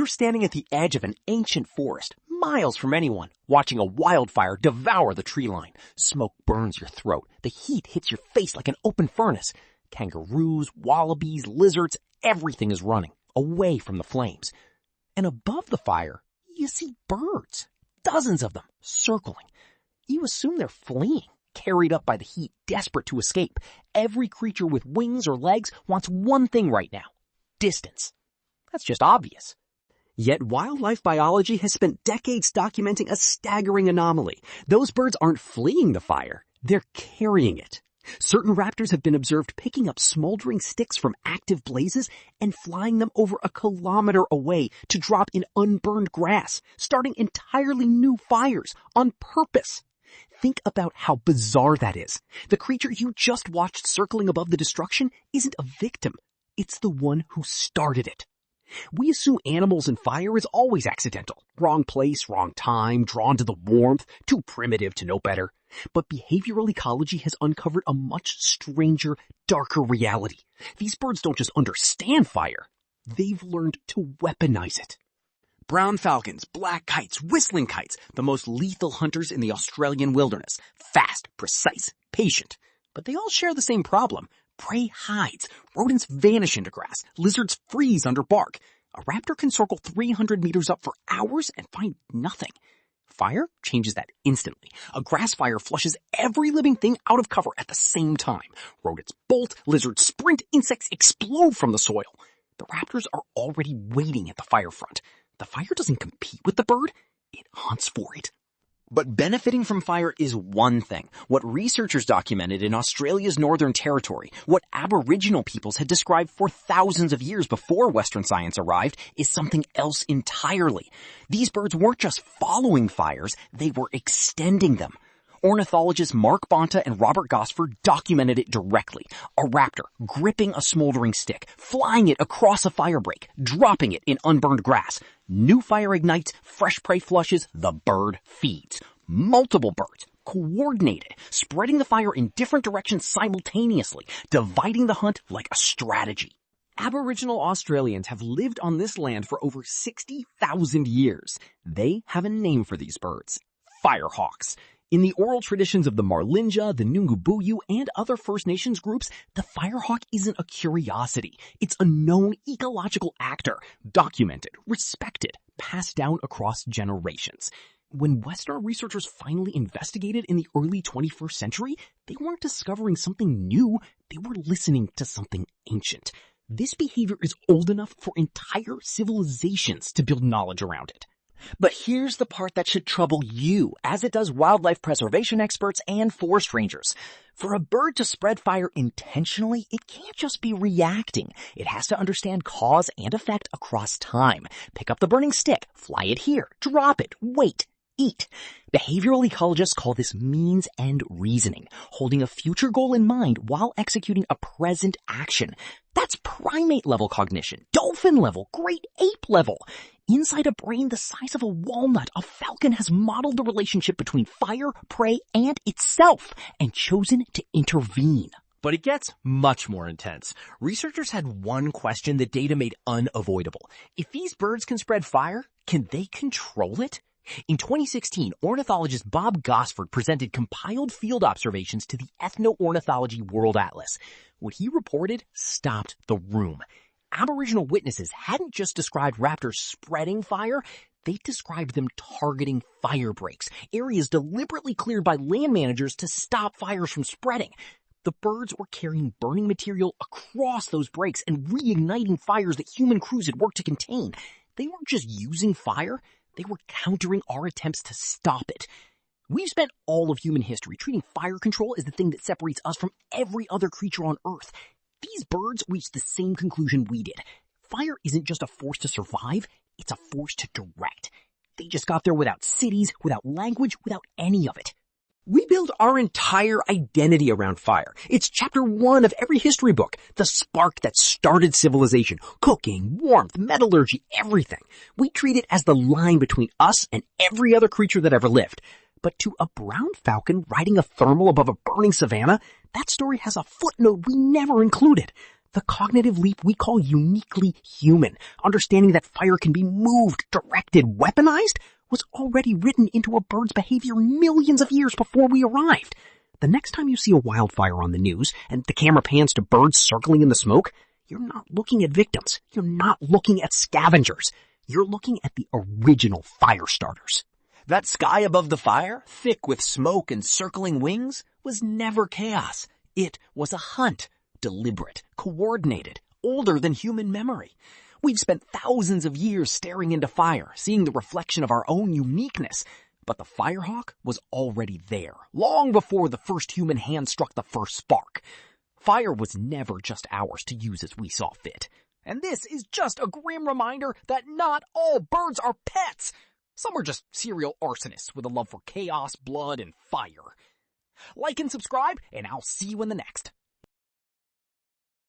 You're standing at the edge of an ancient forest, miles from anyone, watching a wildfire devour the tree line. Smoke burns your throat. The heat hits your face like an open furnace. Kangaroos, wallabies, lizards, everything is running away from the flames. And above the fire, you see birds, dozens of them, circling. You assume they're fleeing, carried up by the heat, desperate to escape. Every creature with wings or legs wants one thing right now: distance. That's just obvious. Yet wildlife biology has spent decades documenting a staggering anomaly. Those birds aren't fleeing the fire, they're carrying it. Certain raptors have been observed picking up smoldering sticks from active blazes and flying them over a kilometer away to drop in unburned grass, starting entirely new fires on purpose. Think about how bizarre that is. The creature you just watched circling above the destruction isn't a victim. It's the one who started it. We assume animals and fire is always accidental. Wrong place, wrong time, drawn to the warmth, too primitive to know better. But behavioral ecology has uncovered a much stranger, darker reality. These birds don't just understand fire. They've learned to weaponize it. Brown falcons, black kites, whistling kites, the most lethal hunters in the Australian wilderness. Fast, precise, patient. But they all share the same problem. Prey hides, rodents vanish into grass, lizards freeze under bark. A raptor can circle 300 meters up for hours and find nothing. Fire changes that instantly. A grass fire flushes every living thing out of cover at the same time. Rodents bolt, lizards sprint, insects explode from the soil. The raptors are already waiting at the fire front. The fire doesn't compete with the bird, it hunts for it. But benefiting from fire is one thing. What researchers documented in Australia's Northern Territory, what Aboriginal peoples had described for thousands of years before Western science arrived, is something else entirely. These birds weren't just following fires, they were extending them. Ornithologists Mark Bonta and Robert Gosford documented it directly. A raptor gripping a smoldering stick, flying it across a firebreak, dropping it in unburned grass. New fire ignites, fresh prey flushes, the bird feeds. Multiple birds, coordinated, spreading the fire in different directions simultaneously, dividing the hunt like a strategy. Aboriginal Australians have lived on this land for over 60,000 years. They have a name for these birds: firehawks. In the oral traditions of the Marlinja, the Nungabuyu, and other First Nations groups, the firehawk isn't a curiosity. It's a known ecological actor, documented, respected, passed down across generations. When Western researchers finally investigated in the early 21st century, they weren't discovering something new, they were listening to something ancient. This behavior is old enough for entire civilizations to build knowledge around it. But here's the part that should trouble you, as it does wildlife preservation experts and forest rangers. For a bird to spread fire intentionally, it can't just be reacting. It has to understand cause and effect across time. Pick up the burning stick, fly it here, drop it, wait, eat. Behavioral ecologists call this means and reasoning, holding a future goal in mind while executing a present action. That's primate level cognition, dolphin level, great ape level. Inside a brain the size of a walnut, a falcon has modeled the relationship between fire, prey, and itself, and chosen to intervene. But it gets much more intense. Researchers had one question that data made unavoidable. If these birds can spread fire, can they control it? In 2016, ornithologist Bob Gosford presented compiled field observations to the Ethno-Ornithology World Atlas. What he reported stopped the room. Aboriginal witnesses hadn't just described raptors spreading fire, they described them targeting firebreaks, areas deliberately cleared by land managers to stop fires from spreading. The birds were carrying burning material across those breaks and reigniting fires that human crews had worked to contain. They weren't just using fire, they were countering our attempts to stop it. We've spent all of human history treating fire control as the thing that separates us from every other creature on Earth. These birds reached the same conclusion we did. Fire isn't just a force to survive, it's a force to direct. They just got there without cities, without language, without any of it. We build our entire identity around fire. It's chapter 1 of every history book. The spark that started civilization. Cooking, warmth, metallurgy, everything. We treat it as the line between us and every other creature that ever lived. But to a brown falcon riding a thermal above a burning savanna, that story has a footnote we never included. The cognitive leap we call uniquely human, understanding that fire can be moved, directed, weaponized, was already written into a bird's behavior millions of years before we arrived. The next time you see a wildfire on the news and the camera pans to birds circling in the smoke, you're not looking at victims. You're not looking at scavengers. You're looking at the original fire starters. That sky above the fire, thick with smoke and circling wings, was never chaos. It was a hunt. Deliberate, coordinated, older than human memory. We've spent thousands of years staring into fire, seeing the reflection of our own uniqueness. But the firehawk was already there, long before the first human hand struck the first spark. Fire was never just ours to use as we saw fit. And this is just a grim reminder that not all birds are pets. Some are just serial arsonists with a love for chaos, blood, and fire. Like and subscribe, and I'll see you in the next.